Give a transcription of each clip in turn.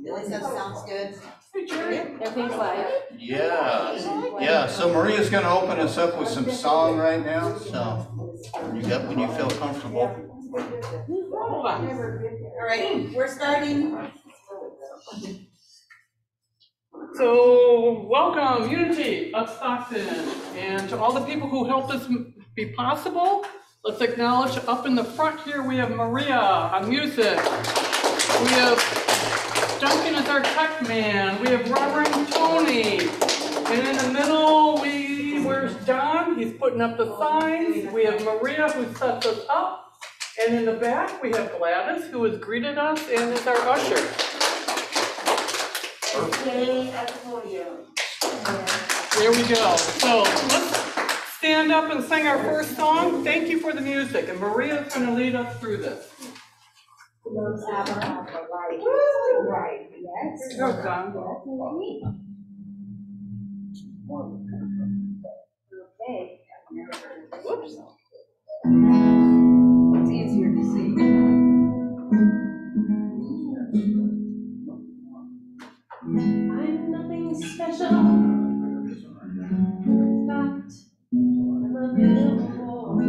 At least that sounds good. Everything's live. Yeah. So Maria's going to open us up with some song right now. So you got when you feel comfortable. All right, we're starting. So, welcome, Unity of Stockton, and to all the people who helped this be possible. Let's acknowledge up in the front here we have Maria on music. We have Duncan as our tech man. We have Reverend Tony. And in the middle, where's John? He's putting up the signs. We have Maria who sets us up. And in the back, we have Gladys who has greeted us and is our usher. There we go. So let's stand up and sing our first song. Thank you for the music. And Maria is going to lead us through this. Right. Yes. Go, John. Okay. Whoops. It's easier to see. I'm nothing special. Not I'm a beautiful.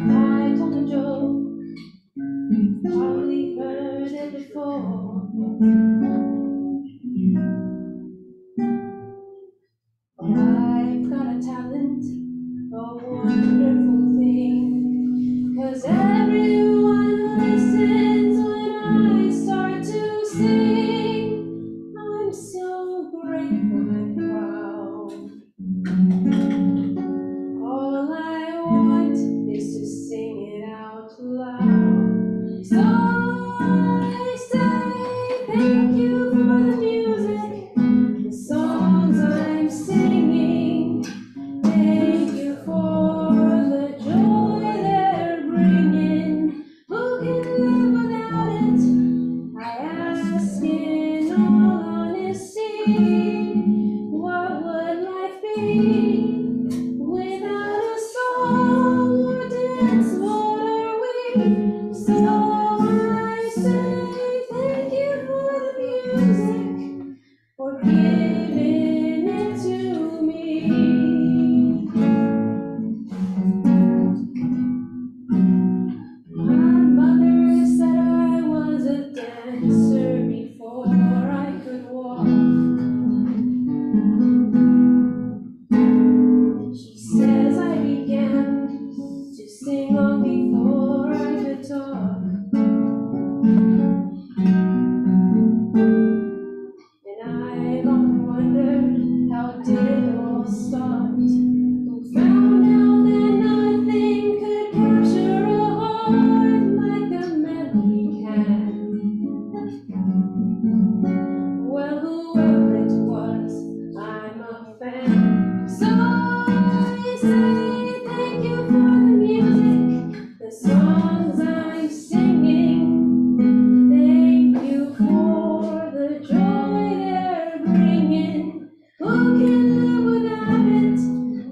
I told a joke. Probably heard it before. I've got a talent, a wonderful thing, 'cause everyone listens when I start to sing. I'm so grateful and proud. All I want is to sing it out loud. So I say thank you for the music, the songs I'm singing. Thank you for the joy they're bringing. Who can live without it? I ask in all honesty. What would life be without a song or dance? What are we? So I say thank you for the music, for giving it to me. My mother said I was a dancer before I could walk. She says I began to sing long before I could talk. And I've often wondered, how did it all start? Who found out that nothing could capture a heart like a melody can? Well, whoever it was, I'm a fan. So I say thank you for the music, the songs I'm singing. Thank you for the joy they're bringing. Who can live without it?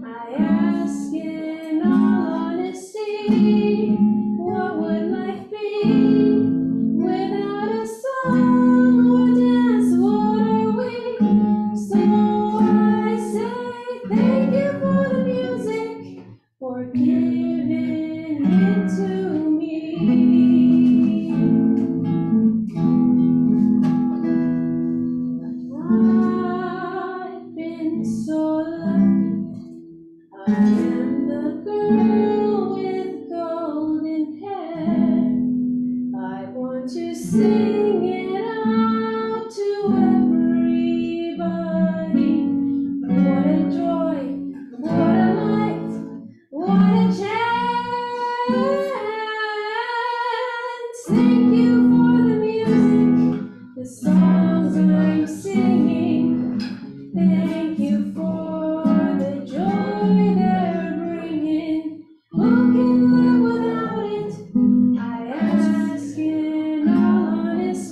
I ask in all honesty. What would life be without a song or dance? What are we? So I say thank you for the music, for giving it to me. I've been so lucky. I am the girl with golden hair. I want to sing it out to everybody. What a joy, what a light, what a chance. Thank you for the music, the songs I'm singing. Thank you for the joy they're bringing. Who can live without it? I ask in all honesty.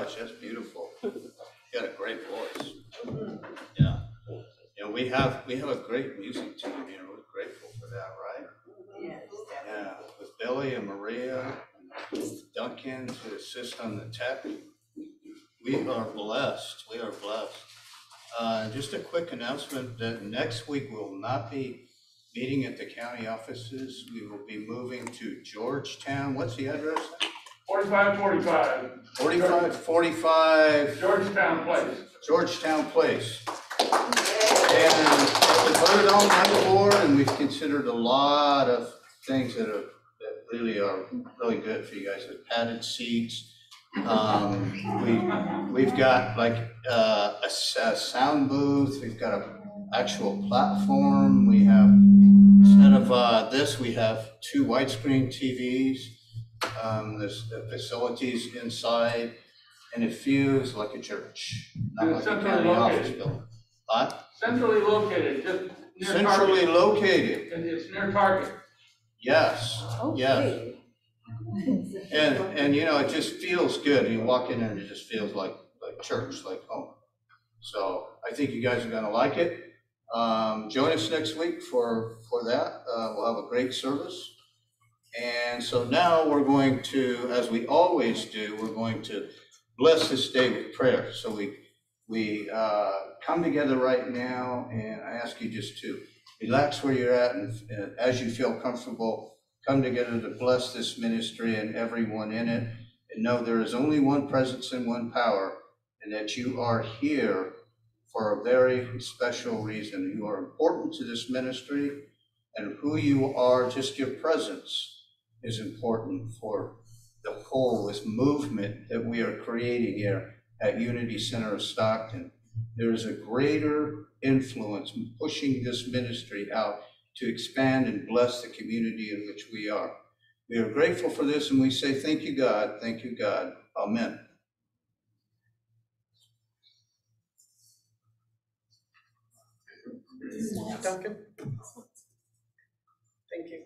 gosh, that's beautiful. You got a great voice. Yeah. Yeah, we have a great music team, you know, we're grateful for that, right? Yes. Yeah, with Billy and Maria, and Duncan to assist on the tech. We are blessed, we are blessed. Just a quick announcement that next week we will not be meeting at the county offices. We will be moving to Georgetown. What's the address? 4545. 4545 Georgetown Place. Georgetown Place. And we voted on that before, and we've considered a lot of things that really are really good for you guys. With padded seats, we've got like a sound booth. We've got an actual platform. We have, instead of this, we have 2 widescreen TVs. There's the facilities inside, and it feels like a church, not like a county office building. Centrally located, just near Centrally Target. located, And it's near Target. yes, yes. And you know, it just feels good. You walk in there and it just feels like church, like home. So I think you guys are gonna like it. Join us next week for that. We'll have a great service. And so now we're going to, as we always do, we're going to bless this day with prayer. So we come together right now, and I ask you just to relax where you're at, and as you feel comfortable, come together to bless this ministry and everyone in it, and know there is only one presence and one power, and that you are here for a very special reason. You are important to this ministry, and who you are, just your presence is important for the whole, this movement that we are creating here at Unity Center of Stockton. There is a greater influence in pushing this ministry out to expand and bless the community in which we are. We are grateful for this, and we say, thank you, God. Thank you, God. Amen. Duncan? Thank you.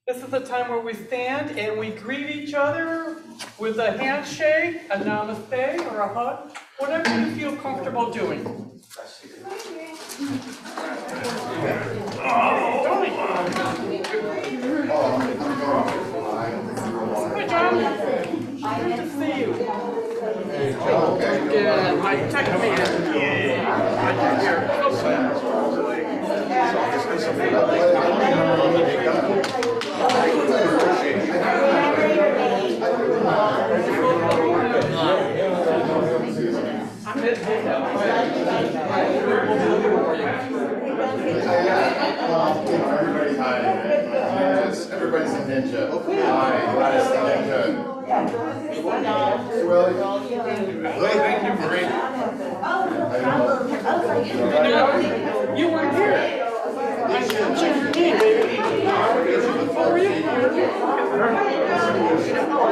This is the time where we stand and we greet each other with a handshake, a namaste, or a hug, whatever you feel comfortable doing. Hi, John. Good to see you. Good. My tech man. Yeah. Right here. Everybody's a ninja. Hi, Gladys the ninja. Hey, Willie. Thank you, Marie. You weren't here. I checked your name, baby. How are you?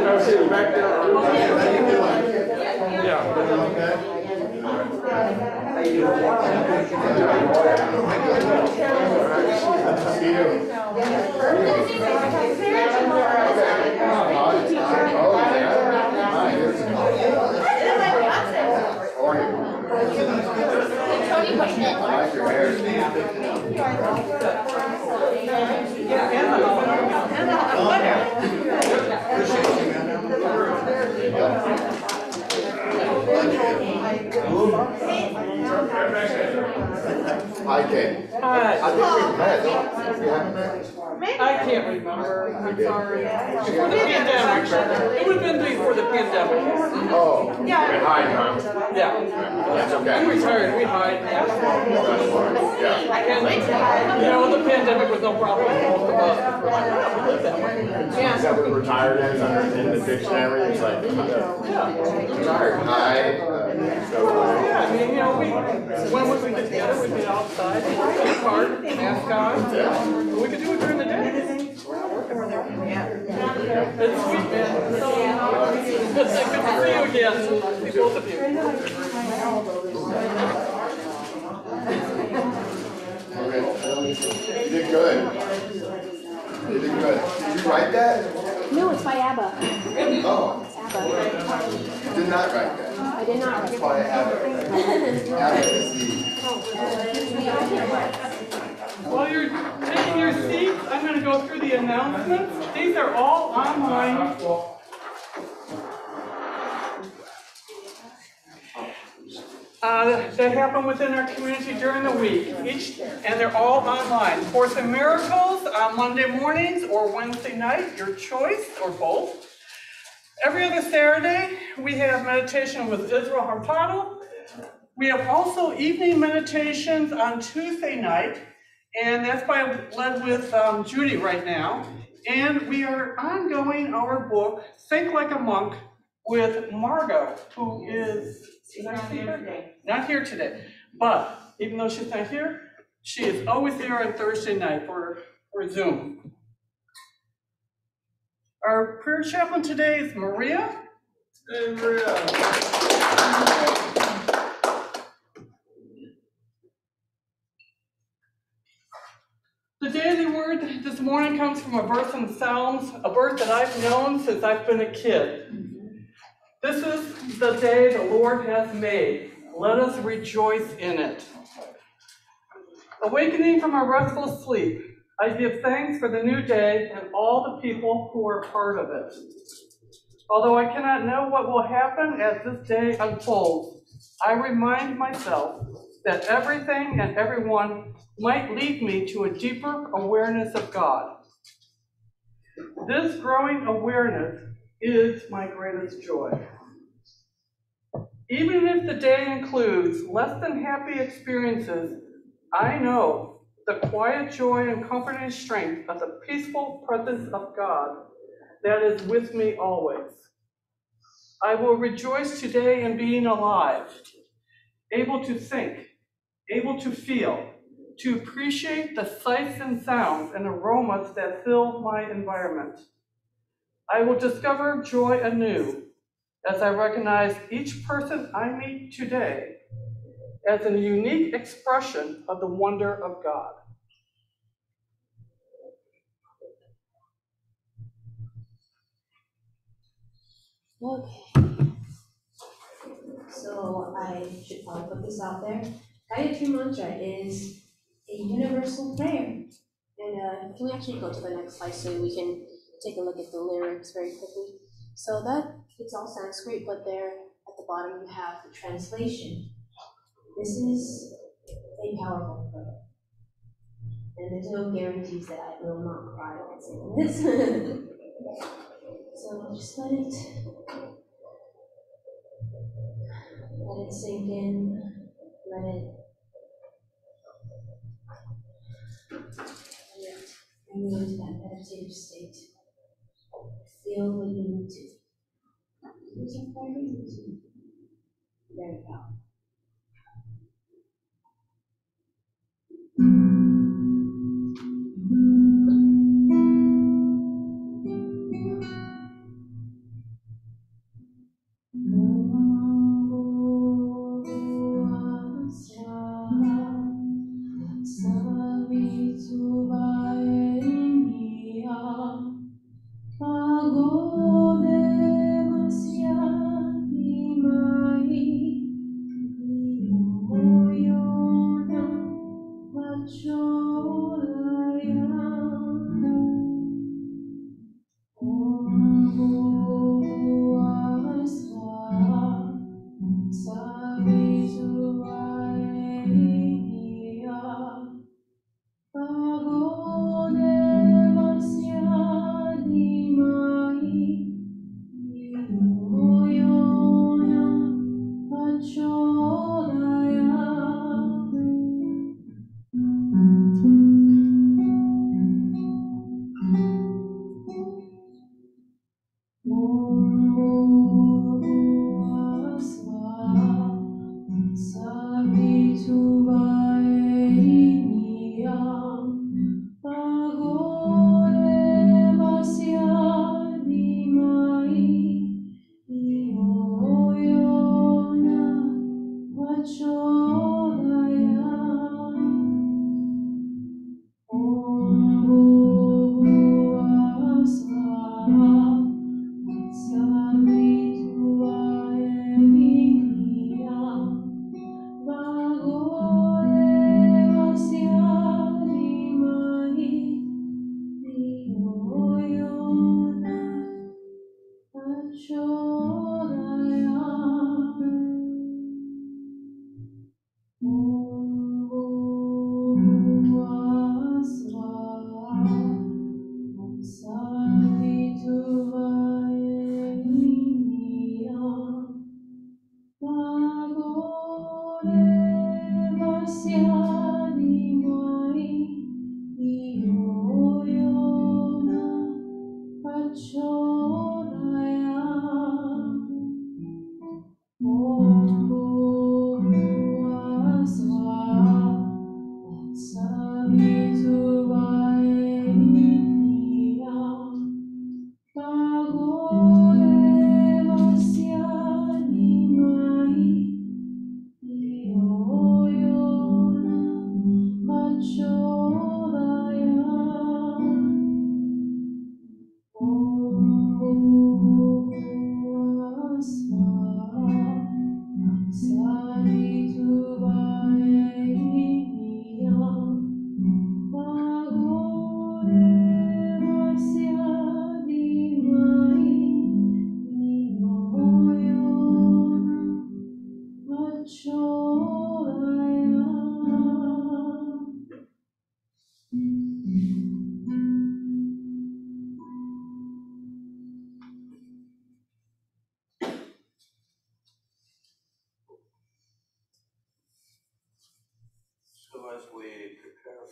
I'm sitting back there. Yeah. See you. Hi, Kate. Hi. I think we've met, don't we? We haven't met? I can't remember. I'm sorry. Before the pandemic. It would have been before the pandemic. Oh. Yeah. Hi, Tom. Yeah. That's okay. We retired. We hide. That's fine. Yeah. And, you know, the pandemic was no problem for most of us. Is that what retired is under in the dictionary? It's like, retired. Hi. Yeah, I mean, you know, when would we get together? We'd be outside, in the park, mask on. We could do it during the day. It's sweet, man. Good to see you again. See both of you. You did good. You did good. Did you write that? No, it's by ABBA. Oh. You did not write that. I did not. That's why I have it. Have it as the. While you're taking your seats, I'm going to go through the announcements. These are all online. That happen within our community during the week. And they're all online. Course in Miracles on Monday mornings or Wednesday night, your choice, or both. Every other Saturday, we have meditation with Israel Hurtado. We have also evening meditations on Tuesday night, and that's led with Judy right now. And we are ongoing our book, Think Like a Monk, with Margot, who is not here today. But even though she's not here, she is always there on Thursday night for Zoom. Our prayer chaplain today is Maria. Hey, Maria. The daily word this morning comes from a verse in Psalms, a verse that I've known since I've been a kid. This is the day the Lord has made. Let us rejoice in it. Awakening from a restful sleep, I give thanks for the new day and all the people who are part of it. Although I cannot know what will happen as this day unfolds, I remind myself that everything and everyone might lead me to a deeper awareness of God. This growing awareness is my greatest joy. Even if the day includes less than happy experiences, I know the quiet joy and comforting strength of the peaceful presence of God that is with me always. I will rejoice today in being alive, able to think, able to feel, to appreciate the sights and sounds and aromas that fill my environment. I will discover joy anew as I recognize each person I meet today as a unique expression of the wonder of God. Okay. So I should probably put this out there. Gayatri Mantra is a universal prayer. And can we actually go to the next slide so we can take a look at the lyrics very quickly? So it's all Sanskrit, but there at the bottom you have the translation. This is a powerful prayer. And there's no guarantees that I will not cry while singing this. So just let it sink in, let it bring you into that meditative state. Feel what you need to. There we go.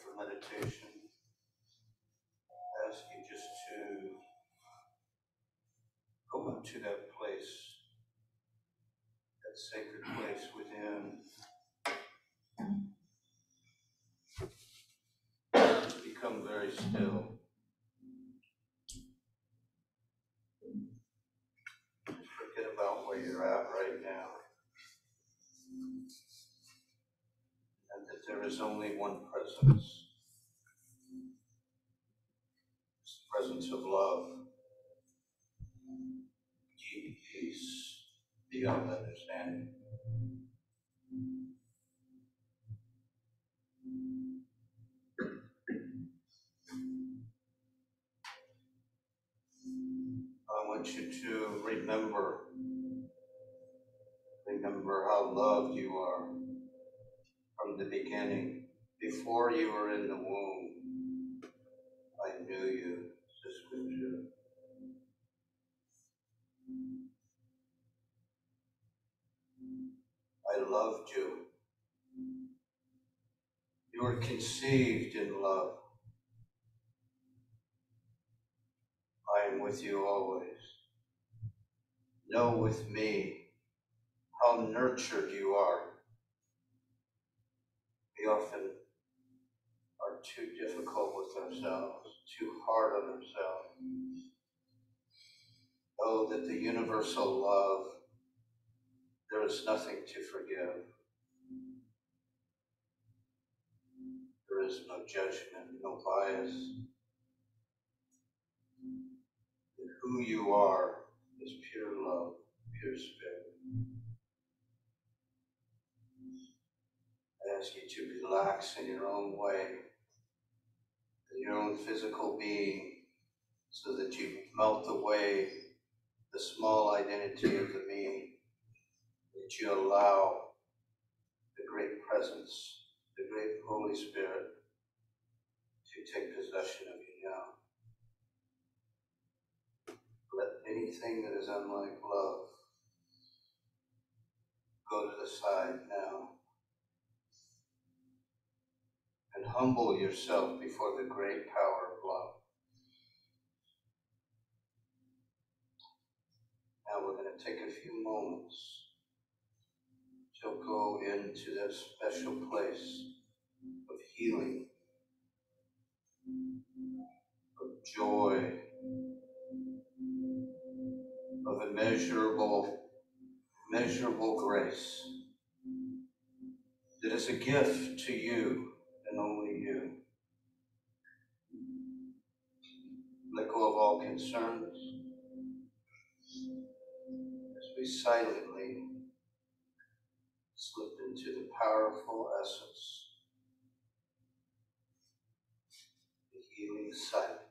for meditation, I ask you just to go into that place, that sacred place within. Become very still. Forget about where you're at right now. And that there is only one presence. It's the presence of love, deep peace beyond understanding. I want you to remember how loved you are from the beginning. Before you were in the womb, I knew you, says Scripture. I loved you. You were conceived in love. I am with you always. Know with me how nurtured you are. We often are too difficult with ourselves, too hard on ourselves. Know that the universal love, there is nothing to forgive. There is no judgment, no bias. And who you are is pure love, pure spirit. I ask you to relax in your own way, in your own physical being, so that you melt away the small identity of the me, that you allow the great presence, the great Holy Spirit to take possession of you now. Let anything that is unlike love go to the side now. And humble yourself before the great power of love. Now we're going to take a few moments to go into that special place of healing, of joy, of immeasurable grace that is a gift to you and only you. Let go of all concerns as we silently slip into the powerful essence, the healing silence.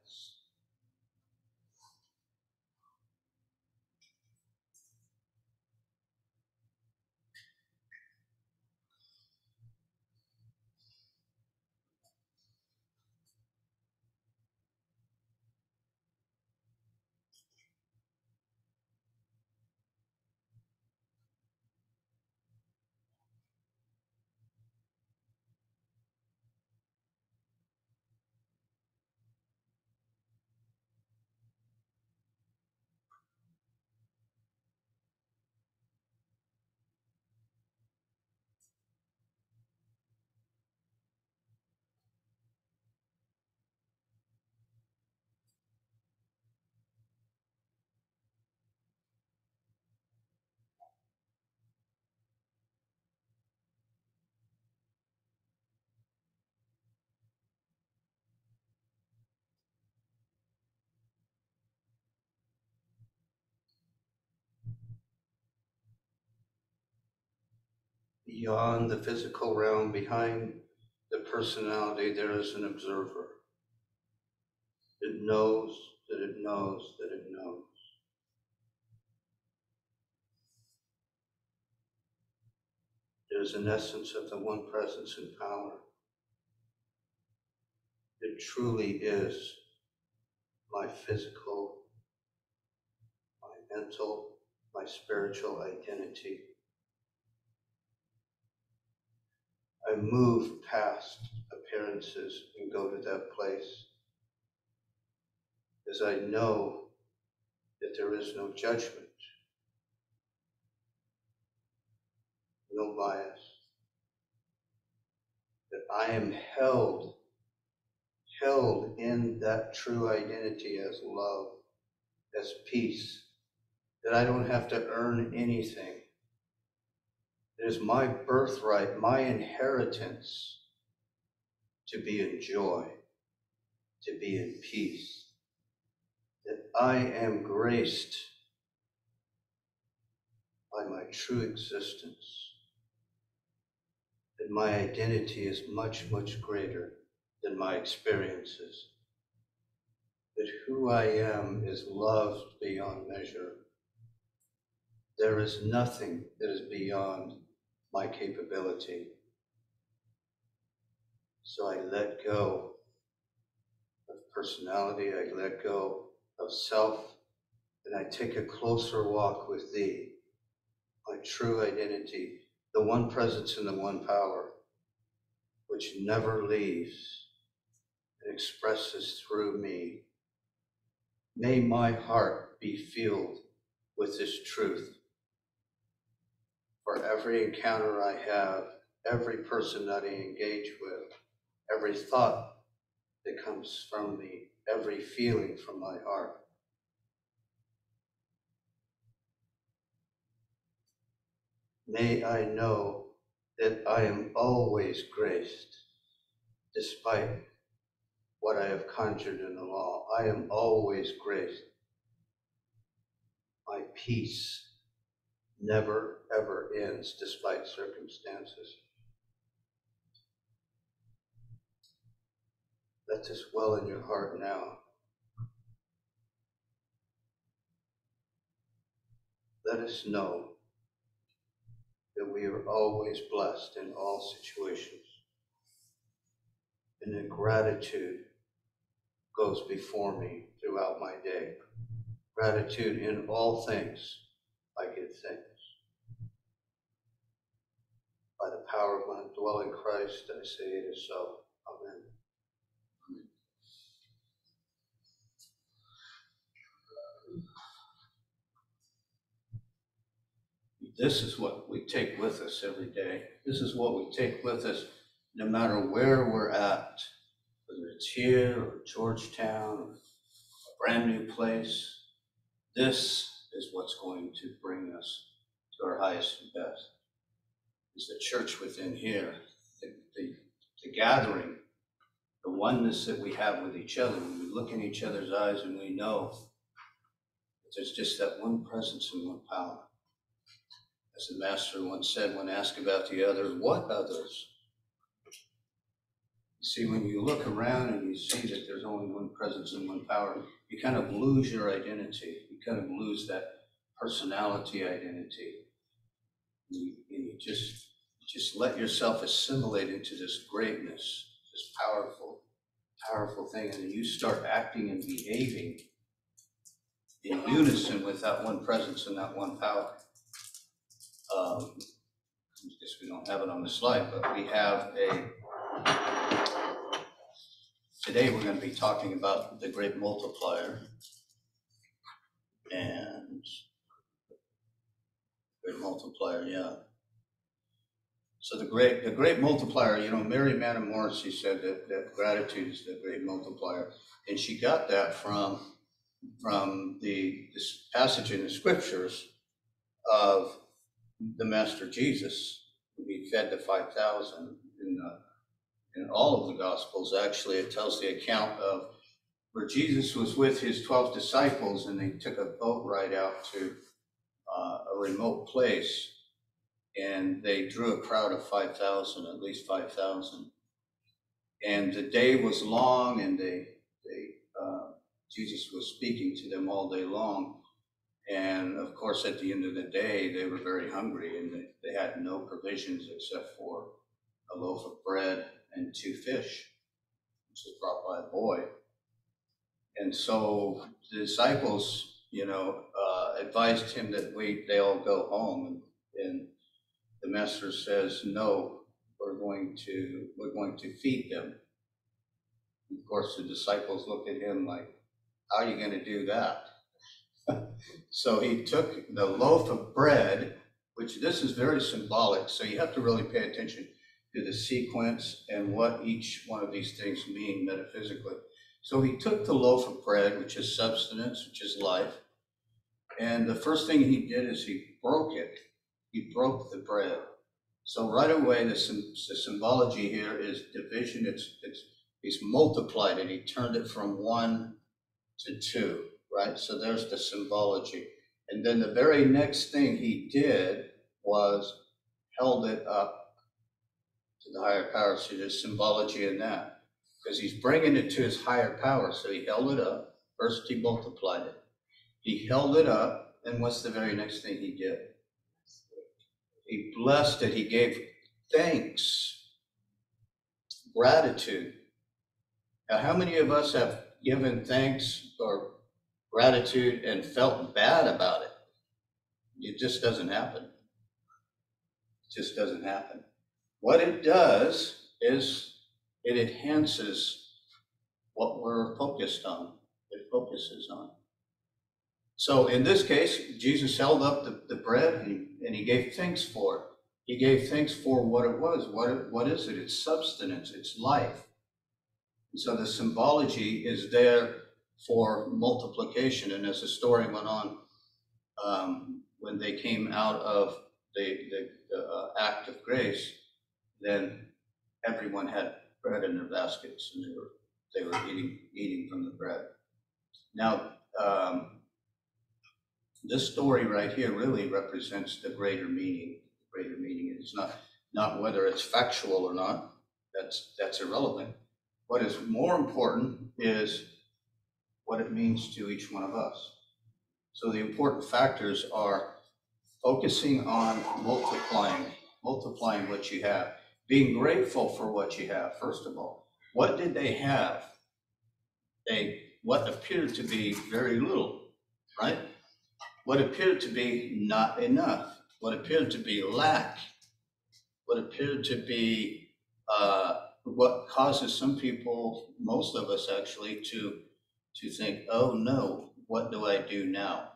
Beyond the physical realm, behind the personality, there is an observer. It knows that it knows that it knows. There's an essence of the one presence and power. It truly is my physical, my mental, my spiritual identity. I move past appearances and go to that place, as I know that there is no judgment, no bias, that I am held in that true identity as love, as peace, that I don't have to earn anything. It is my birthright, my inheritance, to be in joy, to be in peace, that I am graced by my true existence, that my identity is much, much greater than my experiences, that who I am is loved beyond measure. There is nothing that is beyond my capability. So I let go of personality, I let go of self, and I take a closer walk with thee, my true identity, the one presence and the one power, which never leaves and expresses through me. May my heart be filled with this truth. For every encounter I have, every person that I engage with, every thought that comes from me, every feeling from my heart. May I know that I am always graced, despite what I have conjured in the law. I am always graced. My peace never, ever ends, despite circumstances. Let this well in your heart now. Let us know that we are always blessed in all situations, and that gratitude goes before me throughout my day. Gratitude in all things, I give thanks. By the power of my dwelling Christ, I say it is so. Amen. This is what we take with us every day. This is what we take with us no matter where we're at, whether it's here or Georgetown or a brand new place. This is what's going to bring us to our highest and best. Is the church within here, the gathering, the oneness that we have with each other. When we look in each other's eyes and we know that there's just that one presence and one power. As the master once said when asked about the others, what others? You see, when you look around and you see that there's only one presence and one power, you kind of lose your identity. You kind of lose that personality identity. And you just let yourself assimilate into this greatness, this powerful, powerful thing, and then you start acting and behaving in unison with that one presence and that one power. I guess we don't have it on the slide, but we have today we're going to be talking about the Great Multiplier. And Great Multiplier, yeah. So the great multiplier, Mary Madam Morrissey said that gratitude is the great multiplier. And she got that from this passage in the scriptures of the Master Jesus, who he fed the 5,000. In all of the Gospels, actually, it tells the account of where Jesus was with his 12 disciples and they took a boat ride out to a remote place. And they drew a crowd of 5,000, at least 5,000. And the day was long, and Jesus was speaking to them all day long. And of course, at the end of the day, they were very hungry, and they had no provisions except for a loaf of bread and 2 fish, which was brought by a boy. And so the disciples, advised him that they all go home. And the master says, no, we're going to feed them. Of course, the disciples looked at him like, how are you going to do that? So he took the loaf of bread, which this is very symbolic, so you have to really pay attention to the sequence and what each one of these things mean metaphysically. So he took the loaf of bread, which is substance, which is life, and the first thing he did is he broke it. He broke the bread. So right away, the symbology here is division. He's multiplied it. He turned it from 1 to 2, right? So there's the symbology. And then the very next thing he did was held it up to the higher power. So there's symbology in that, because he's bringing it to his higher power. So he held it up. First, he multiplied it. He held it up, and what's the very next thing he did? He blessed it. He gave thanks, gratitude. Now, how many of us have given thanks or gratitude and felt bad about it? It just doesn't happen. It just doesn't happen. What it does is it enhances what we're focused on. It focuses on. So in this case, Jesus held up the bread and he gave thanks for it. He gave thanks for what it was. What is it? It's substance. It's life. And so the symbology is there for multiplication. And as the story went on, when they came out of the act of grace, then everyone had bread in their baskets, and they were eating from the bread. Now, this story right here really represents the greater meaning. The greater meaning is not whether it's factual or not. That's irrelevant. What is more important is what it means to each one of us. So the important factors are focusing on multiplying what you have, being grateful for what you have. First of all, what did they have? What appeared to be very little, right? What appeared to be not enough, what appeared to be lack, what appeared to be what causes some people, most of us actually, to think, oh no, what do I do now?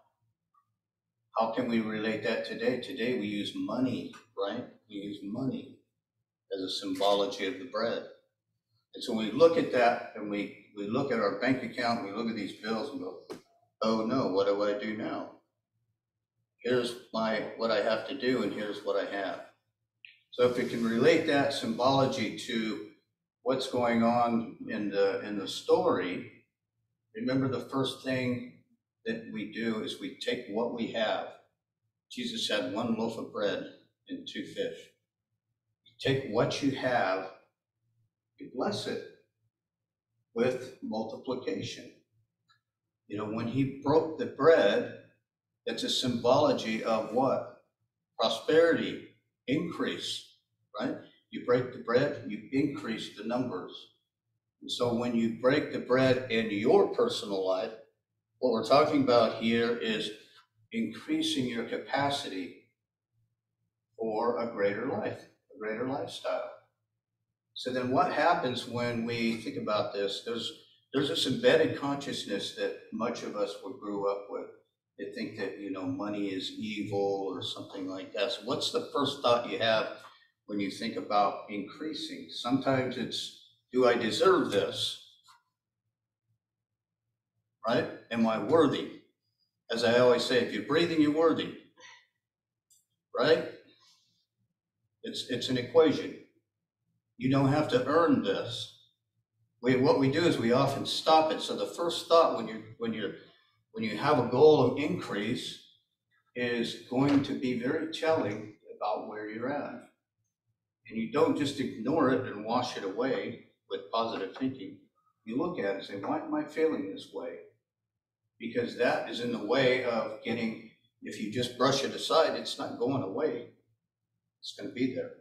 How can we relate that today? Today we use money, right? We use money as a symbology of the bread. And so when we look at that and we look at our bank account, we look at these bills and go, oh no, what do I do now? Here's what I have to do, and here's what I have. So if we can relate that symbology to what's going on in the story, remember the first thing that we do is we take what we have. Jesus had 1 loaf of bread and 2 fish. You take what you have, you bless it with multiplication. You know, when he broke the bread, it's a symbology of what? Prosperity, increase, right? You break the bread, you increase the numbers. And so when you break the bread in your personal life, what we're talking about here is increasing your capacity for a greater life, a greater lifestyle. So then what happens when we think about this? There's this embedded consciousness that much of us grew up with. They think that, money is evil or something like that. So what's the first thought you have when you think about increasing? Sometimes it's, do I deserve this? Right? Am I worthy? As I always say, if you're breathing, you're worthy. Right? It's an equation. You don't have to earn this. What we do is we often stop it. So the first thought when you have a goal of increase is going to be very telling about where you're at. And you don't just ignore it and wash it away with positive thinking. You look at it and say, why am I feeling this way? Because that is in the way of getting, if you just brush it aside, it's not going away. It's going to be there.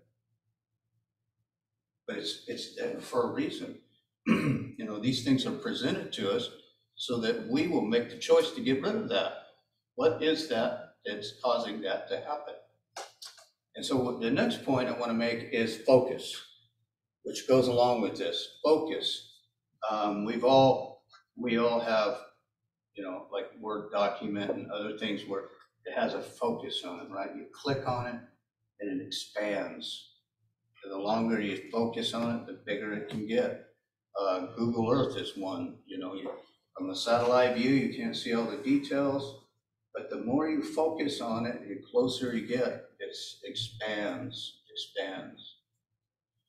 But it's there for a reason. These things are presented to us so that we will make the choice to get rid of that. What is that that's causing that to happen? And so the next point I want to make is focus, which goes along with this. Focus. We all have, like Word document and other things where it has a focus on it, right? You click on it and it expands. And the longer you focus on it, the bigger it can get. Google Earth is one, from a satellite view, you can't see all the details, but the more you focus on it, the closer you get, it expands.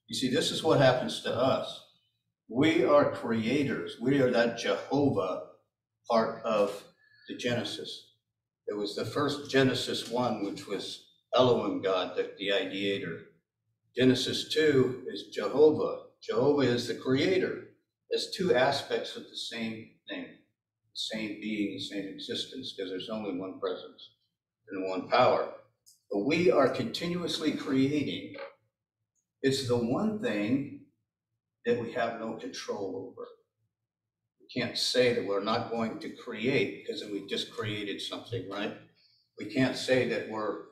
You see, this is what happens to us. We are creators. We are that Jehovah part of the Genesis. It was the first Genesis 1, which was Elohim God, the ideator. Genesis 2 is Jehovah. Jehovah is the creator. There's two aspects of the same thing, the same being, the same existence, because there's only one presence and one power. But we are continuously creating. It's the one thing that we have no control over. We can't say that we're not going to create because we just created something, right? We can't say that we're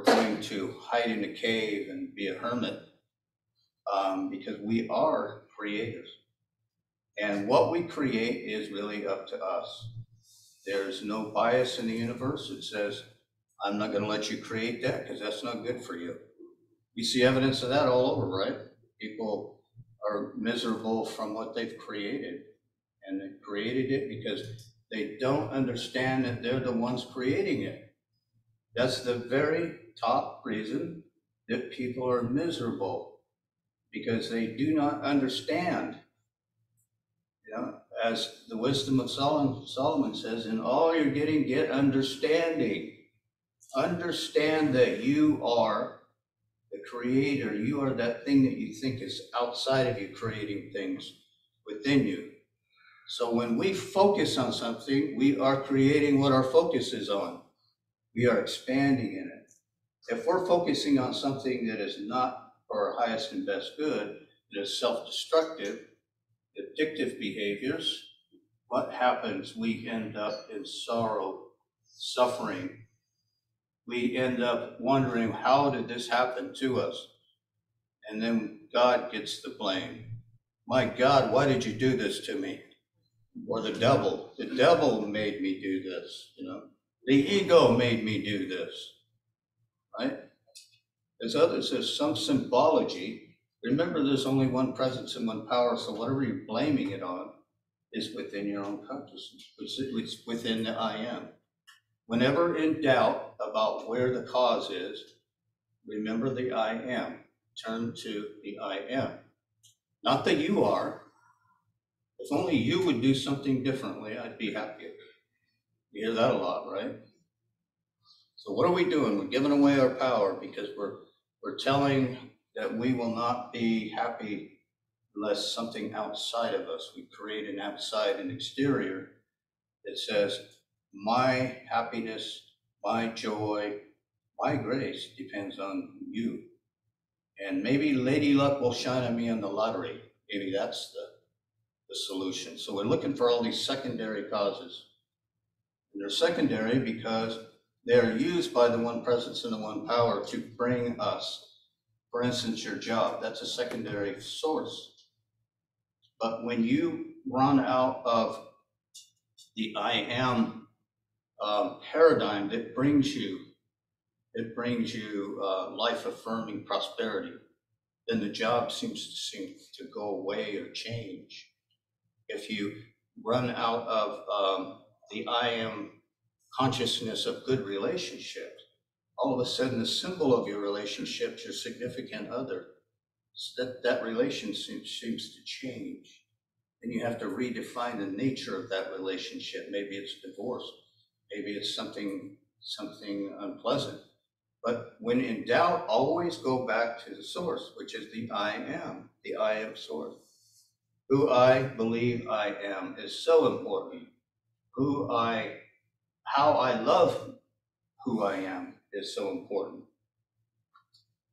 going to hide in a cave and be a hermit because we are creators. And what we create is really up to us. There's no bias in the universe that says, I'm not going to let you create that because that's not good for you. You see evidence of that all over, right? People are miserable from what they've created. And they created it because they don't understand that they're the ones creating it. That's the very top reason that people are miserable, because they do not understand. As the wisdom of Solomon says, in all you're getting, get understanding. Understand that you are the creator. You are that thing that you think is outside of you creating things within you. So when we focus on something, we are creating what our focus is on. We are expanding in it. If we're focusing on something that is not for our highest and best good, that is self-destructive, addictive behaviors, what happens? We end up in sorrow, suffering. We end up wondering, how did this happen to us? And then God gets the blame. My God, why did you do this to me? Or the devil. The devil made me do this, The ego made me do this, right? There's some symbology. Remember, there's only one presence and one power, so whatever you're blaming it on is within your own consciousness. It's within the I am. Whenever in doubt about where the cause is, remember the I am. Turn to the I am. Not that you are. If only you would do something differently, I'd be happier. You hear that a lot, right? So what are we doing? We're giving away our power because we're telling that we will not be happy unless something outside of us. We create an outside, an exterior that says, my happiness, my joy, my grace depends on you. And maybe Lady Luck will shine on me in the lottery. Maybe that's the solution. So we're looking for all these secondary causes. And they're secondary because they're used by the one presence and the one power to bring us. For instance, your job, that's a secondary source. But when you run out of the I am paradigm that brings you life-affirming prosperity, then the job seems to go away or change. If you run out of the I am consciousness of good relationships, all of a sudden the symbol of your relationships, your significant other, that relationship seems to change. And you have to redefine the nature of that relationship. Maybe it's divorce. Maybe it's something unpleasant. But when in doubt, always go back to the source, which is the I am source. Who I believe I am is so important. How I love who I am is so important.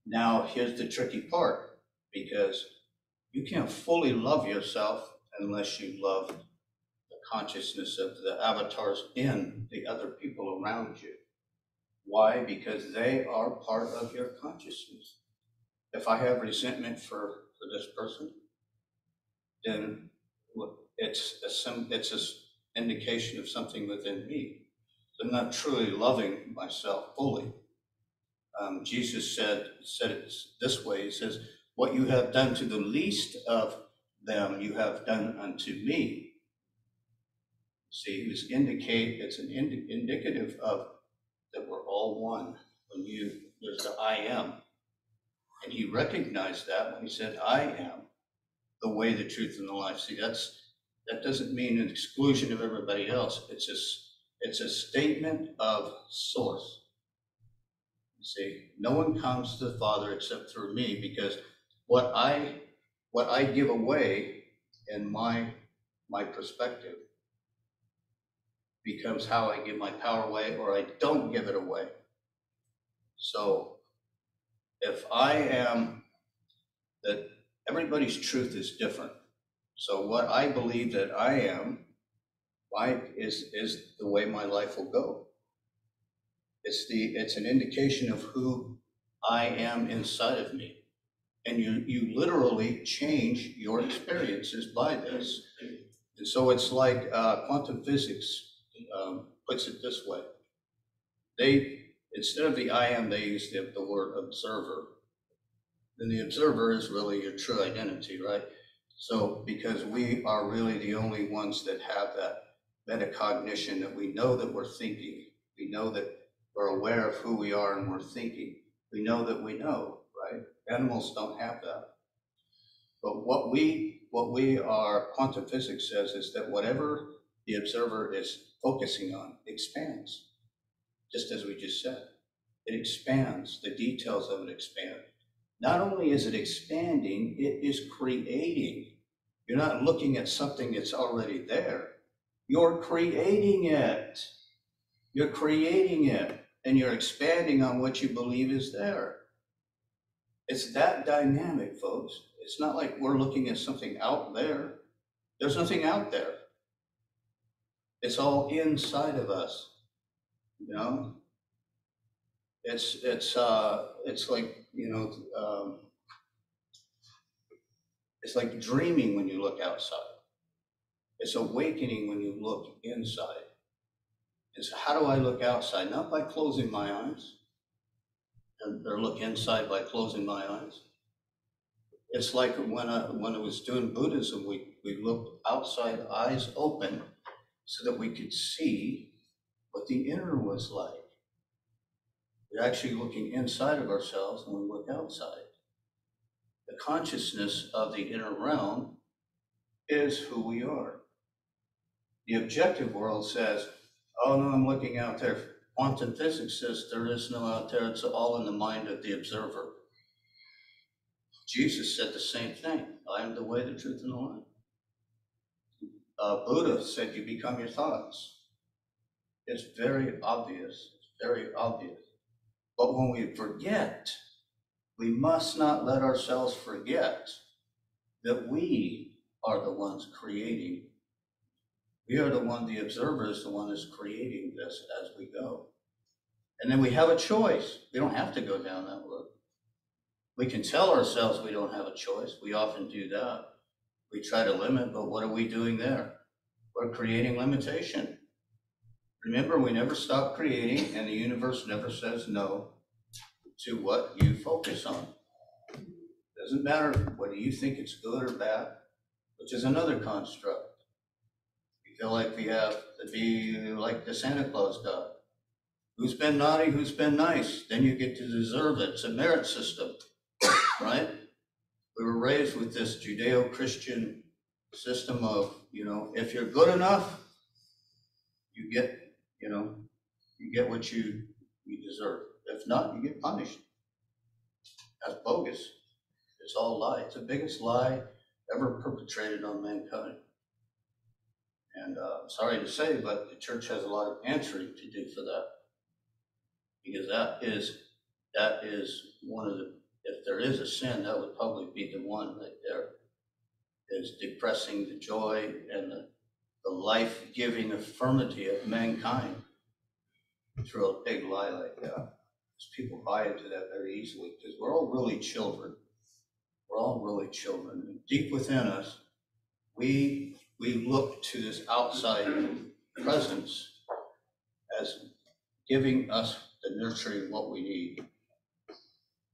Now, here's the tricky part, because you can't fully love yourself unless you love the consciousness of the avatars in the other people around you. Why? Because they are part of your consciousness. If I have resentment for this person, then it's an indication of something within me. I'm not truly loving myself fully. Jesus said it this way. He says, "What you have done to the least of them, you have done unto me." See, it's an indicative of that we're all one. When there's the I am, and he recognized that when he said, "I am the way, the truth, and the life." See, that doesn't mean an exclusion of everybody else. It's a statement of source. See, no one comes to the Father except through me, because what I give away in my perspective becomes how I give my power away, or I don't give it away. So if I am, that everybody's truth is different. So what I believe that I am, is the way my life will go. It's an indication of who I am inside of me. And you literally change your experiences by this. And so it's like quantum physics puts it this way. Instead of the I am, they use the word observer. And the observer is really your true identity, right? So because we are really the only ones that have that metacognition, that we know that we're thinking, we know that we're aware of who we are and we're thinking. We know that we know, right? Animals don't have that. But what we are, quantum physics says, is that whatever the observer is focusing on expands, just as we just said. It expands, the details of it expand. Not only is it expanding, it is creating. You're not looking at something that's already there. You're creating it. You're creating it, and you're expanding on what you believe is there. It's that dynamic, folks. It's not like we're looking at something out there. There's nothing out there. It's all inside of us, you know? It's like, it's like dreaming when you look outside. It's awakening when you look inside. And so how do I look outside? Not by closing my eyes, or look inside by closing my eyes. It's like when I was doing Buddhism, we looked outside, eyes open, so that we could see what the inner was like. We're actually looking inside of ourselves when we look outside. The consciousness of the inner realm is who we are. The objective world says, "Oh no, I'm looking out there." Quantum physics says there is no out there, it's all in the mind of the observer. Jesus said the same thing. I am the way, the truth, and the life. Buddha said you become your thoughts. It's very obvious. It's very obvious. But when we forget, we must not let ourselves forget that we are the ones creating. We are the one, the observer is the one that's creating this as we go. And then we have a choice. We don't have to go down that road. We can tell ourselves we don't have a choice. We often do that. We try to limit, but what are we doing there? We're creating limitation. Remember, we never stop creating, and the universe never says no to what you focus on. Doesn't matter whether you think it's good or bad, which is another construct. We feel like we have to be like the Santa Claus God. Who's been naughty, who's been nice? Then you get to deserve it. It's a merit system, right? We were raised with this Judeo-Christian system of, if you're good enough, you get what you deserve. If not, you get punished. That's bogus. It's all a lie. It's the biggest lie ever perpetrated on mankind. And I'm sorry to say, but the church has a lot of answering to do for that. Because that is one of the, if there is a sin, that would probably be the one right there, is depressing the joy and the life-giving affirmity of mankind. through a big lie like that. Because people buy into that very easily, because we're all really children. We're all really children. And deep within us, we look to this outside presence as giving us the nurturing what we need.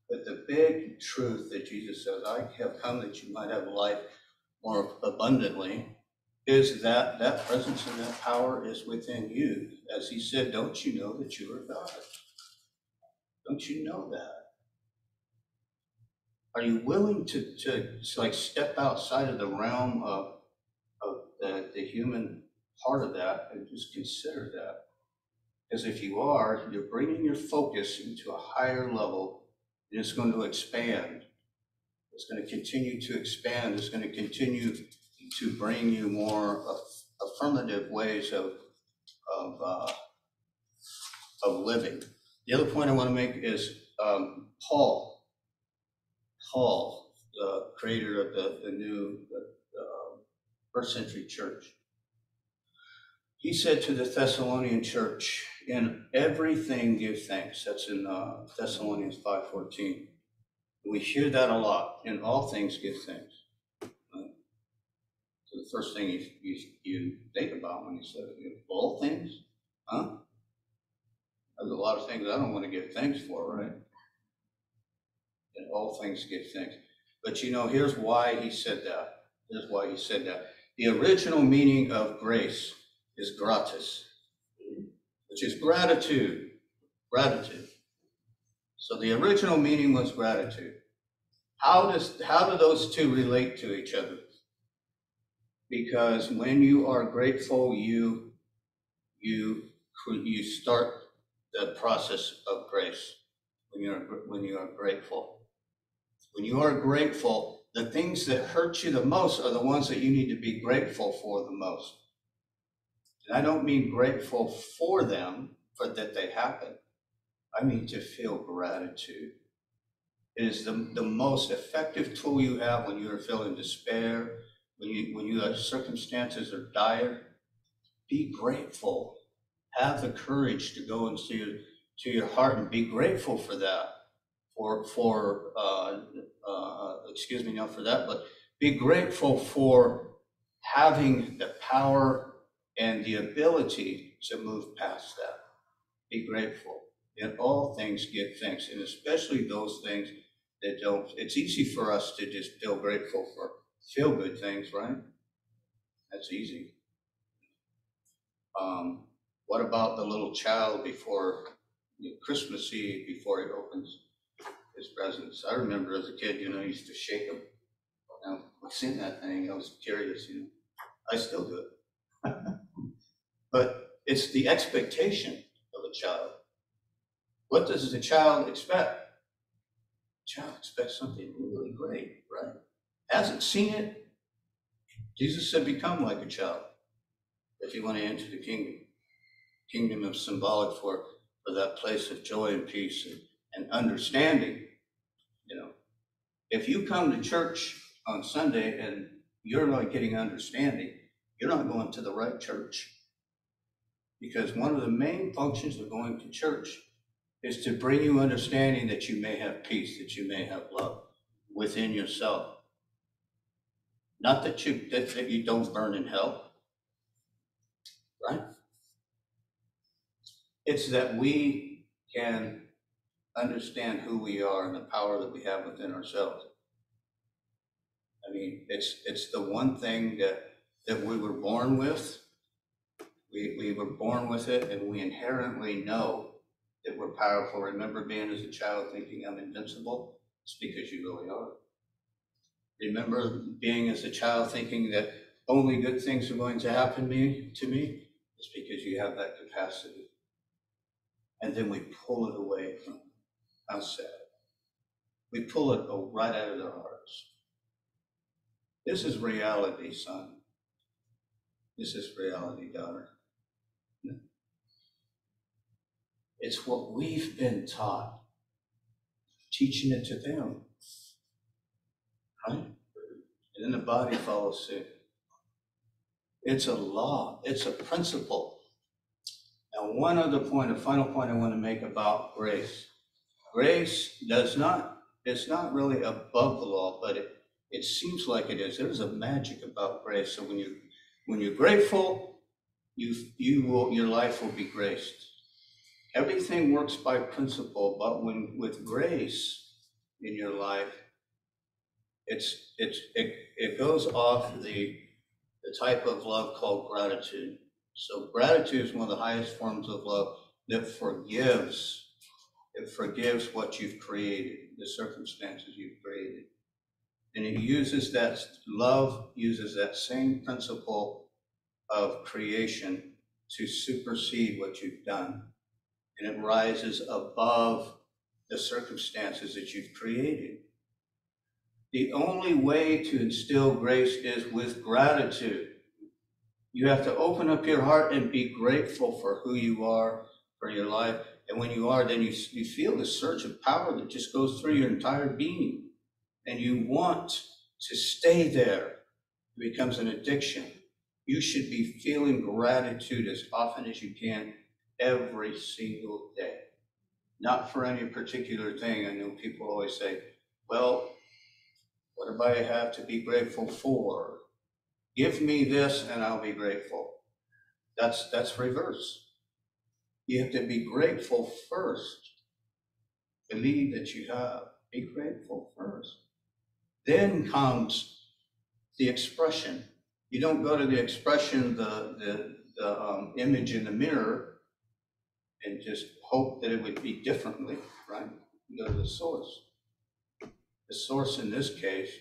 But the big truth that Jesus says, I have come that you might have life more abundantly, is that that presence and that power is within you. As he said, don't you know that you are God? Don't you know that? Are you willing to like step outside of the realm of the human part of that and just consider that? Because if you are, you're bringing your focus into a higher level, and it's going to expand. It's going to continue to expand. It's going to continue to bring you more affirmative ways of living. The other point I want to make is Paul, the creator of the new first century church. He said to the Thessalonian church, in everything give thanks. That's in Thessalonians 5:14. We hear that a lot. In all things give thanks. So the first thing you think about when you say all things, huh? There's a lot of things I don't want to give thanks for, right? In all things give thanks. But here's why he said that. Here's why he said that. The original meaning of grace is gratis, which is gratitude. Gratitude. So the original meaning was gratitude. How do those two relate to each other? Because when you are grateful, you start the process of grace. When you are grateful. When you are grateful, the things that hurt you the most are the ones that you need to be grateful for the most. And I don't mean grateful for them, for that they happen. I mean to feel gratitude. It is the most effective tool you have when you are feeling despair, when your circumstances are dire. Be grateful. Have the courage to go into your heart and be grateful for that. Not for that, but be grateful for having the power and the ability to move past that. Be grateful. In all things give thanks, and especially those things that don't. It's easy for us to just feel grateful for feel-good things, right? That's easy. What about the little child before Christmas Eve, before he opens his presents? I remember as a kid, I used to shake him. Now, I've seen that thing. I was curious, I still do it. But it's the expectation of a child. What does the child expect? The child expects something really great, right? Hasn't seen it. Jesus said, become like a child if you want to enter the kingdom. Kingdom is symbolic for that place of joy and peace and understanding. If you come to church on Sunday and you're not getting understanding, you're not going to the right church. Because one of the main functions of going to church is to bring you understanding that you may have peace, that you may have love within yourself. Not that you don't burn in hell, right? It's that we can understand who we are and the power that we have within ourselves. I mean, it's the one thing that we were born with. We were born with it, and we inherently know that we're powerful. Remember being as a child thinking I'm invincible? It's because you really are. Remember being as a child thinking that only good things are going to happen to me? It's because you have that capacity. And then we pull it away from them. How sad. We pull it right out of their hearts. This is reality, son. This is reality, daughter. It's what we've been taught, teaching it to them, right? And then the body follows suit. It's a law. It's a principle. Now, one other point, a final point I want to make about grace. Grace it's not really above the law, but it seems like it is. There's a magic about grace. So when you're grateful, your life will be graced. Everything works by principle, but with grace in your life, it goes off the type of love called gratitude. So gratitude is one of the highest forms of love that forgives. It forgives what you've created, the circumstances you've created. And it uses love uses that same principle of creation to supersede what you've done. And it rises above the circumstances that you've created. The only way to instill grace is with gratitude. You have to open up your heart and be grateful for who you are, for your life. And when you are, then you feel the surge of power that just goes through your entire being. And you want to stay there. It becomes an addiction. You should be feeling gratitude as often as you can every single day. Not for any particular thing. I know people always say, well, what do I have to be grateful for? Give me this and I'll be grateful. That's reverse. You have to be grateful first. Believe that you have. Be grateful first. Then comes the expression. You don't go to the expression, the image in the mirror, and just hope that it would be differently, right? You go to the source. The source in this case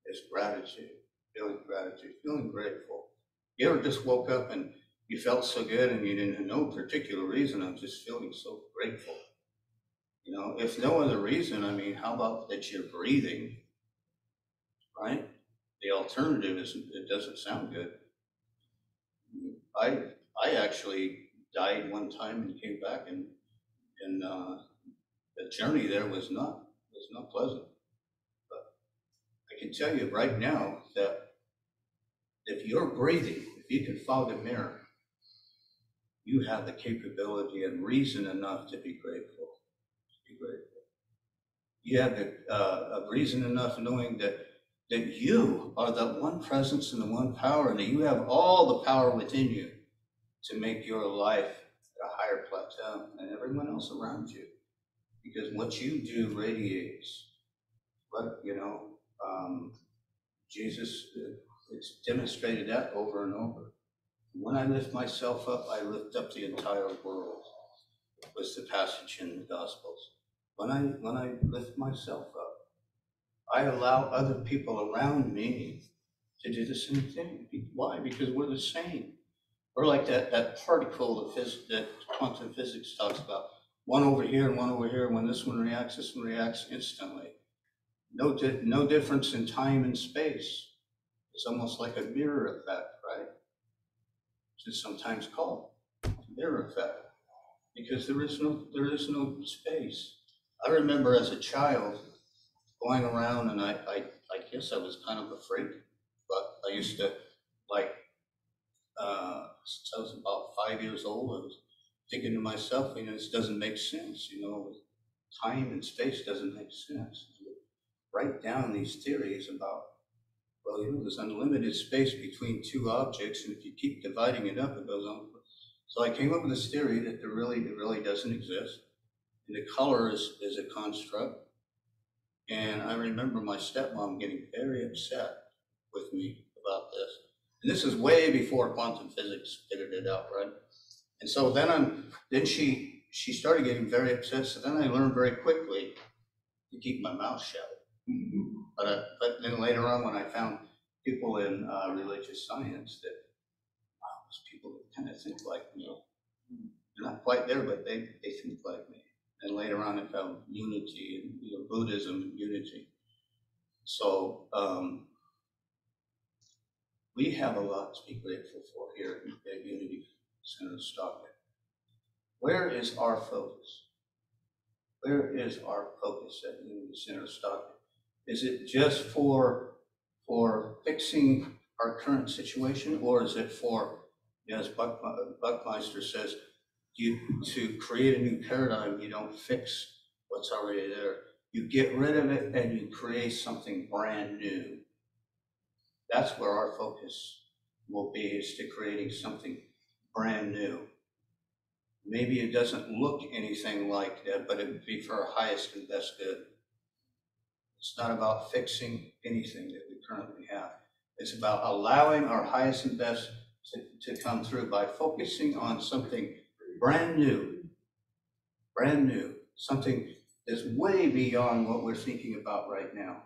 is gratitude, feeling gratitude, feeling grateful. You ever just woke up and you felt so good and you didn't have no particular reason, I'm just feeling so grateful. You know, if no other reason, I mean, how about that you're breathing, right? The alternative is it doesn't sound good. I actually died one time and came back, and the journey there was not pleasant. But I can tell you right now that if you're breathing, if you can fog a mirror, you have the capability and reason enough to be grateful. Be grateful. You have a reason enough knowing that you are the one presence and the one power, and that you have all the power within you to make your life at a higher plateau than everyone else around you. Because what you do radiates. But, Jesus, it's demonstrated that over and over. When I lift myself up, I lift up the entire world, was the passage in the Gospels. When I lift myself up, I allow other people around me to do the same thing. Why? Because we're the same. We're like that particle that quantum physics talks about. One over here and one over here. When this one reacts instantly. No difference in time and space. It's almost like a mirror effect, right? It's sometimes called mirror effect, because there is no space. I remember as a child going around, and I guess I was kind of afraid, but I used to since I was about 5 years old, I was thinking to myself, this doesn't make sense, time and space doesn't make sense. Write down these theories about, there's unlimited space between two objects, and if you keep dividing it up, it goes on. So I came up with this theory that it really doesn't exist, and the color is a construct. And I remember my stepmom getting very upset with me about this. And this is way before quantum physics figured it out, right? And so then she started getting very upset. So then I learned very quickly to keep my mouth shut. But then later on, when I found people in religious science, that those people that kind of think like me. They're not quite there, but they think like me. And later on, I found unity and Buddhism and unity. So we have a lot to be grateful for here at Unity Center of Stockton. Where is our focus? Where is our focus at Unity Center of Stockton? Is it just for fixing our current situation, or is it for, as Buckmeister says, to create a new paradigm, you don't fix what's already there. You get rid of it and you create something brand new. That's where our focus will be, is to creating something brand new. Maybe it doesn't look anything like that, but it would be for our highest and best good. It's not about fixing anything that we currently have. It's about allowing our highest and best to come through by focusing on something brand new, something that's way beyond what we're thinking about right now.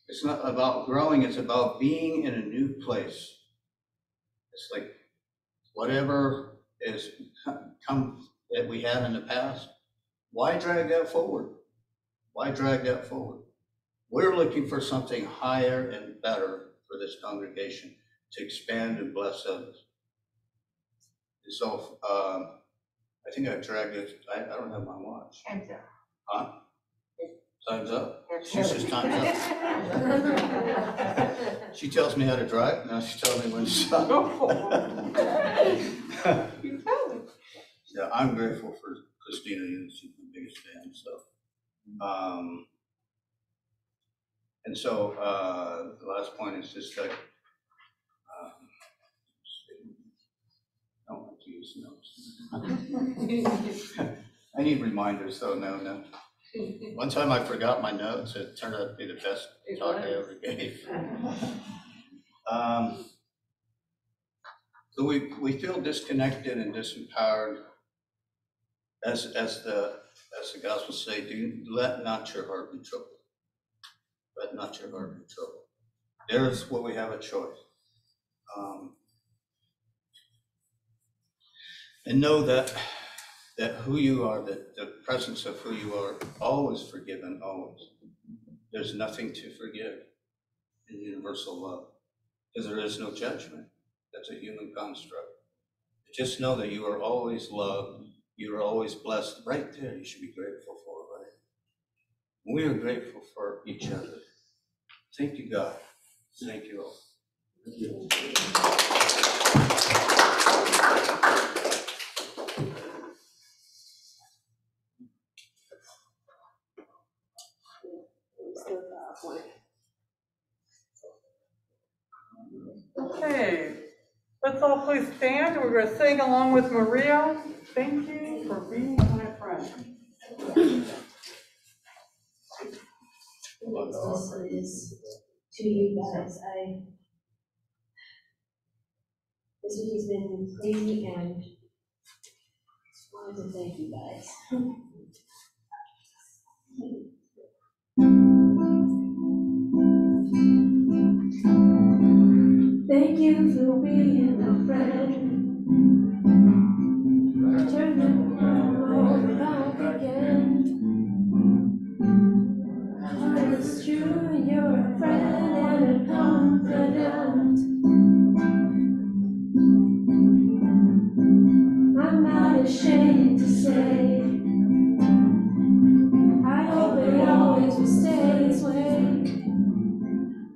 It's not about growing, it's about being in a new place. It's like whatever is come that we had in the past, why drag that forward? Why drag that forward? We're looking for something higher and better for this congregation to expand and bless others. And so I think I dragged it. I don't have my watch. Time's up. Huh? Time's up? She says time's up. She tells me how to drive, now she's telling me when to stop. Yeah, I'm grateful for Christina, she's my biggest fan, so. And so the last point is just that I don't like to use notes. I need reminders, though, no. One time I forgot my notes, it turned out to be the best talk I ever gave. So we feel disconnected and disempowered. As the Gospel say, let not your heart be troubled. Let not your heart be troubled. There's where we have a choice. And know that who you are, that the presence of who you are, always forgiven, always. There's nothing to forgive in universal love, because there is no judgment. That's a human construct. Just know that you are always loved. You are always blessed. Right there, you should be grateful for, right? We are grateful for each other. Thank you, God. Thank you all. Thank you. Okay, let's all please stand. We're going to sing along with Maria. Thank you for being my friend. This is to you guys. This week has been crazy, and just wanted to thank you guys. Thank you for being a friend. Turn the back again. It's true, you're a friend and a confidant. I'm not ashamed to say, I hope it always will stay this way.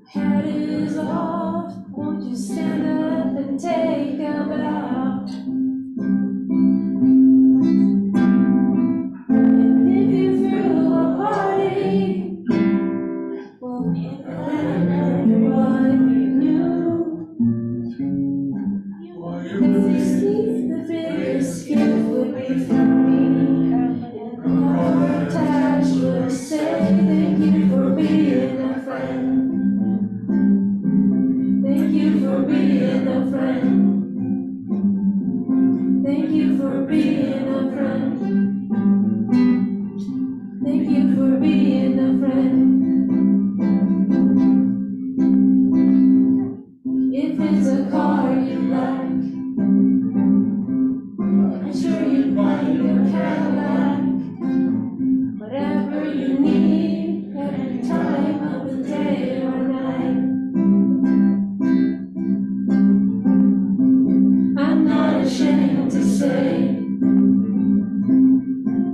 Head is off, won't you stand up and take a bow? And if you threw a party, well, everyone you knew, the biggest gift would be from me. And the heart attached would say, thank you for being a friend. Thank you for being a friend. Thank you for being a friend. Thank you for being a friend. If it's a car you like, I'm sure you'd like a Cadillac. Whatever you need, every time of the day or night. I'm not ashamed to say,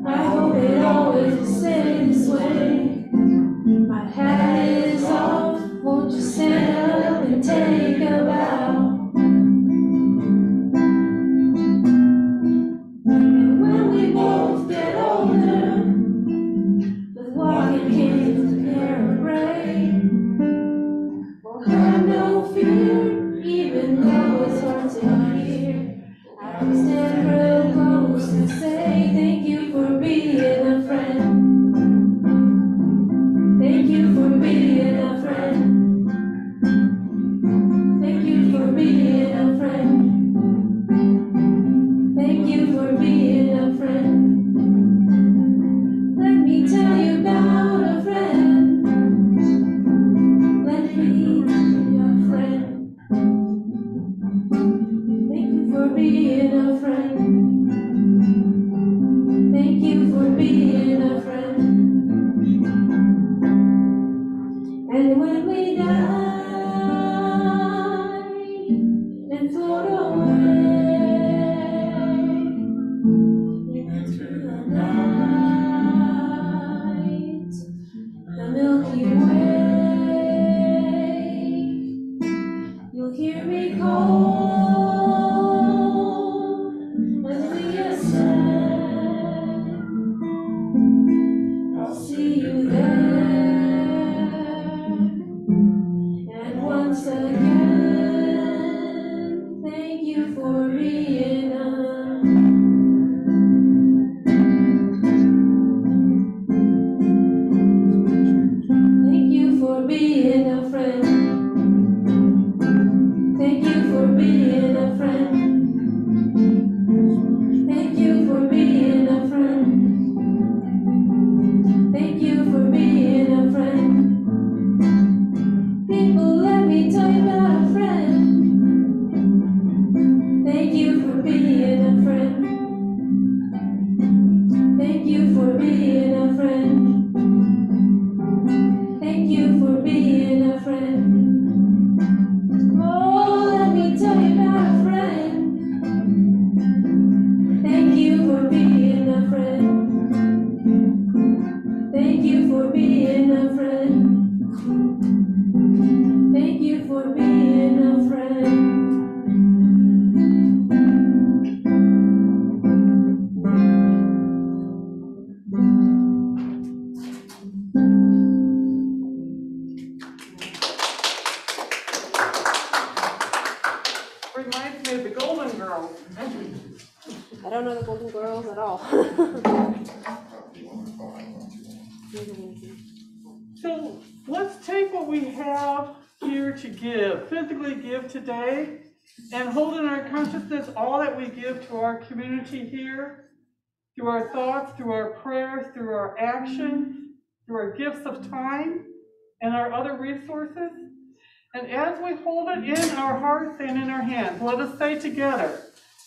I hope it always will stay this way. Stand real close and say thank you for being a friend. Thank you for being a friend. Thank you for being a friend. Thank you for being a friend. Let me tell you about a friend. Let me be your friend. Thank you for being a friend. Thank you for being a friend. And when we die and float away into the night, the Milky Way, you'll hear me call as we ascend. I'll see you there. And once again, thank you for being a Thank you for being a friend. Thank you for being a friend. Thank you for being a friend. Thank you for being a friend. People, let me tell you about a friend. Thank you for being a friend. Thank you for being a friend. Thank you for being a friend. Oh, let me tell you about a friend. Thank you for being a friend. Thank you for being a friend. Thank you for being a friend. Reminds me of the Golden Girls. I don't know the Golden Girls at all. So let's take what we have here to give, physically give today, and hold in our consciousness all that we give to our community here, through our thoughts, through our prayers, through our actions, through our gifts of time, and our other resources. And as we hold it in our hearts and in our hands, let us say together,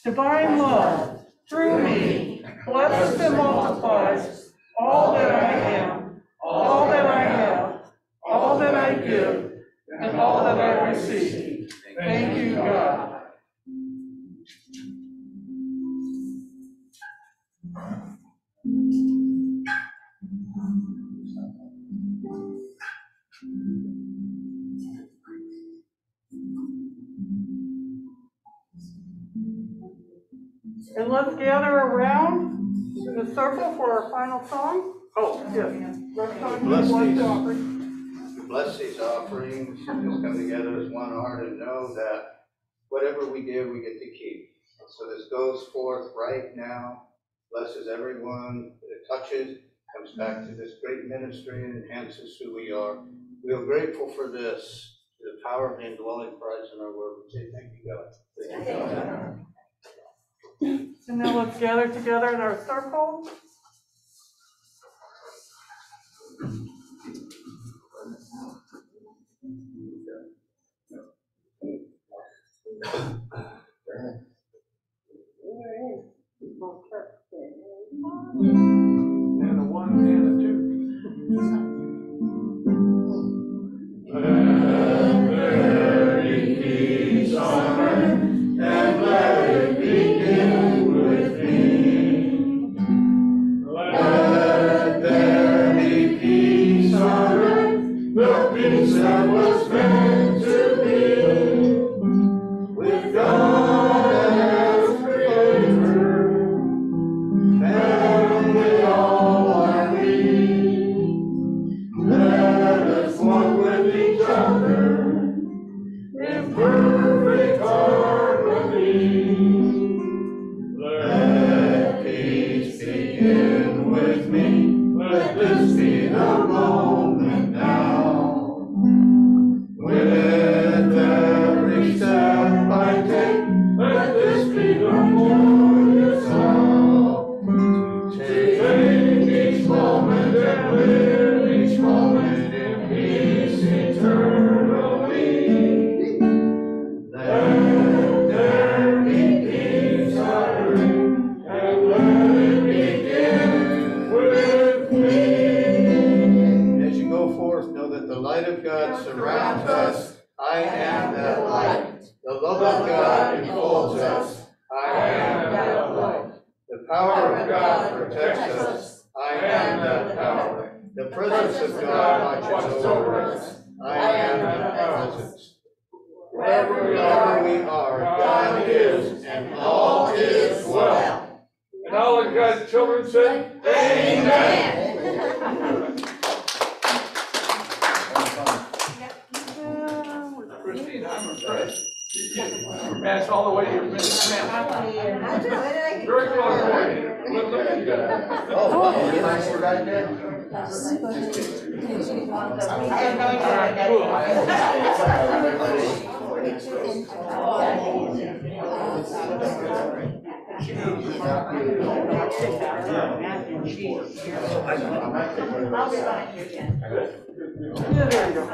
divine love, through me, blesses and multiplies all that I am, all that I have, all that I give, and all that I receive. Thank you, God. And let's gather around in a circle for our final song. Oh, yes. Let's Bless these. offering. Bless these offerings, just come together as one heart and know that whatever we give, we get to keep. So this goes forth right now, blesses everyone that it touches, comes back to this great ministry and enhances who we are. We are grateful for this, the power of the indwelling Christ in our word. We say thank you, God. Thank you, God. And now let's gather together in our circle. And a one and a two. Let there be peace on earth, and let it begin with me. Let there be peace on earth, the peace that was meant to be, with God as Creator, and with all our being. Let us walk with each other in perfect harmony. power of God protects us. I am that power. The presence of God watches over us. I am that presence. Wherever we are, God is, and all is well. And all of God's children said, Amen. Christine, I'm impressed. You matched all the way to your minute. I do it. Very well coordinated. Look at you guys. Oh, wow, you're nice right there. I'll be back here again. Yeah, there you go.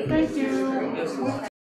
Thank you.